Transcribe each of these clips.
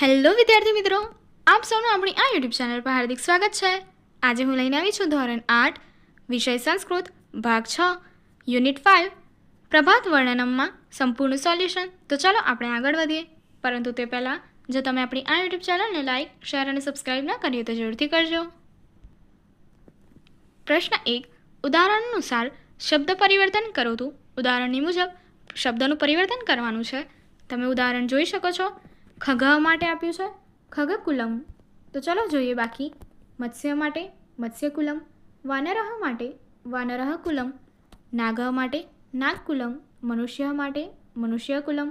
Hello વિદ્યાર્થી મિત્રો, આપ સૌનું આપણી આ યુટ્યુબ ચેનલ પર હાર્દિક સ્વાગત છે। આજે હું લઈને આવી છું ધોરણ 8 વિષય સંસ્કૃત ભાગ 6 યુનિટ 5 પ્રભાત વર્ણનમમાં સંપૂર્ણ સોલ્યુશન। તો ચાલો આપણે આગળ વધીએ, પરંતુ તે પહેલાં જો તમે આપણી આ યુટ્યુબ ચેનલને લાઇક, શેર અને સબસ્ક્રાઇબ ન કરી તો જરૂરથી કરજો। પ્રશ્ન 1, ઉદાહરણ અનુસાર શબ્દ પરિવર્તન કરો તો ઉદાહરણની મુજબ શબ્દનું પરિવર્તન કરવાનું છે। તમે ઉદાહરણ જોઈ શકો છો। ખગ માટે આપ્યું છે ખગકુલમ, તો ચલો જોઈએ બાકી। મત્સ્ય માટે મત્સ્યકુલમ, વાનરહ માટે વાનરહકુલમ, નાગ માટે નાગકુલમ, મનુષ્ય માટે મનુષ્યકુલમ,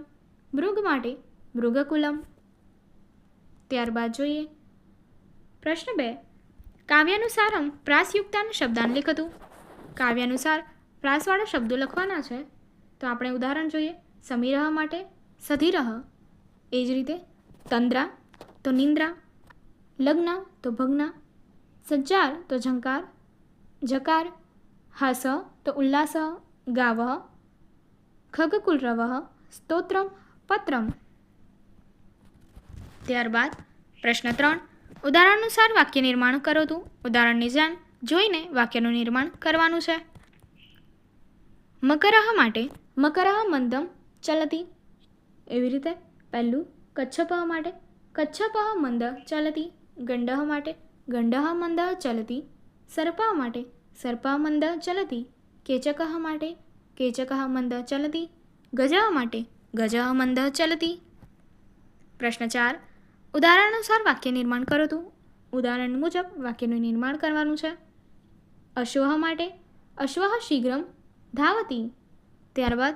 મૃગ માટે મૃગકુલમ। ત્યારબાદ જોઈએ પ્રશ્ન 2, કાવ્યાનુસારમ પ્રાસયુક્તાન શબ્દાન લિખતું। કાવ્યાનુસાર પ્રાસવાળા શબ્દો લખવાના છે, તો આપણે ઉદાહરણ જોઈએ। સમીરહ માટે સધીરહ, એ જ રીતે તંદ્રા તો નિંદ્રા, લગ્ન તો ભગ્ન, સજ્જાર તો ઝંકાર જકાર, હસ તો ઉલ્લાસ ગાવ, ખગકુલરવ સ્તોત્રમ પત્રમ। ત્યારબાદ પ્રશ્ન 3, ઉદાહરણ અનુસાર વાક્ય નિર્માણ કરો તો ઉદાહરણની જેમ જોઈને વાક્યનું નિર્માણ કરવાનું છે। મકરહ માટે મકરહ મંદમ ચલતી, એવી રીતે પહેલું કચ્છપહ માટે કચ્છપહ મંદ ચલતી, ગંડહ માટે ગંડહ મંદ ચલતી, સર્પહ માટે સર્પહ મંદ ચલતી, કેચકહ માટે કેચકહ મંદ ચલતી, ગજહ માટે ગજહ મંદ ચલતી। પ્રશ્ન 4, ઉદાહરણ અનુસાર વાક્ય નિર્માણ કરો તો ઉદાહરણ મુજબ વાક્યનું નિર્માણ કરવાનું છે। અશ્વહ માટે અશ્વહ શીઘ્રમ ધાવતી, ત્યારબાદ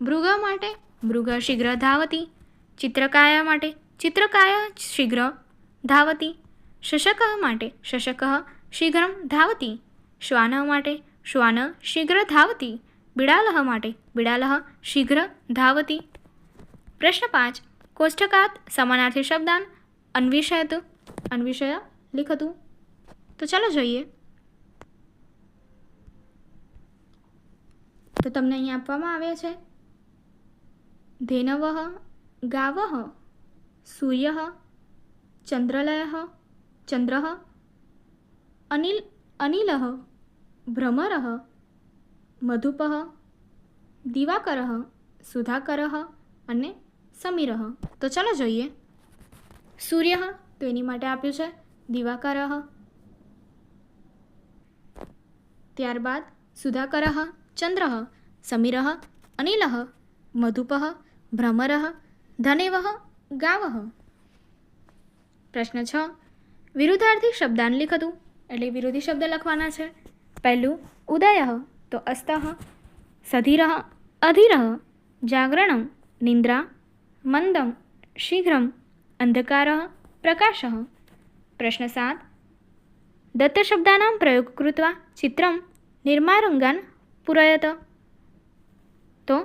મૃગ માટે મૃગ શીઘ્ર ધાવતી, ચિત્રકાય માટે ચિત્રકાય શીઘ્ર ધાવતી, શશક માટે શશક શીઘ્રમ ધાવતી, શ્વાન માટે શ્વાન શીઘ્ર ધાવતી, બિડાલહ માટે બિડાલહ શીઘ્ર ધાવતી। પ્રશ્ન 5, કોષ્ટકાત સમાનાર્થી શબ્દાન અન્વિષયત અન્વિષય લિખતું। તો ચાલો જોઈએ। તો તમને અહીં આપવામાં આવ્યા છે ધેનવઃ ગાવઃ, સૂર્ય ચંદ્રલય ચંદ્ર, અનિલ ભ્રમર, મધુપઃ દિવાકર, સુધાકર અને સમીર। તો ચાલો જોઈએ। સૂર્ય તો એની માટે આપ્યું છે દિવાકર, ત્યારબાદ સુધાકર ચંદ્ર, સમીર અનિલ, મધુપઃ ભ્રમર, ધનેવ ગાવઃ। પ્રશ્ન 6, વિરુદ્ધાર્થી શબ્દાન લિખતું, એટલે વિરોધી શબ્દ લખવાના છે। પહેલું ઉદય તો અસ્તઃ, સધીર અધીર, જાગરણ નિંદ્રા, મંદમ શીઘ્રમ, અંધકાર પ્રકાશ। પ્રશ્ન 7, દત્તશબ્દાનાં પ્રયોગ કૃત્વા ચિત્રમ નિર્મારંગાન પૂરયત। તો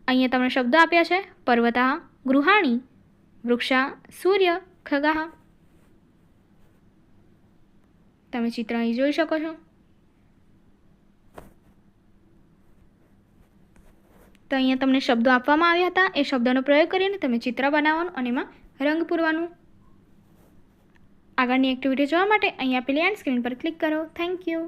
અહીંયા તમને શબ્દો આપ્યા છે પર્વતઃ ગૃહાણી, વૃક્ષા સૂર્ય ખગાહ। તમે ચિત્ર અહીં જોઈ શકો છો। તો અહીંયા તમને શબ્દો આપવામાં આવ્યા હતા, એ શબ્દોનો પ્રયોગ કરીને તમે ચિત્ર બનાવવાનું અને એમાં રંગ પૂરવાનું। આગળની એક્ટિવિટી જોવા માટે અહીં આપેલી એન્ડ સ્ક્રીન પર ક્લિક કરો। Thank you.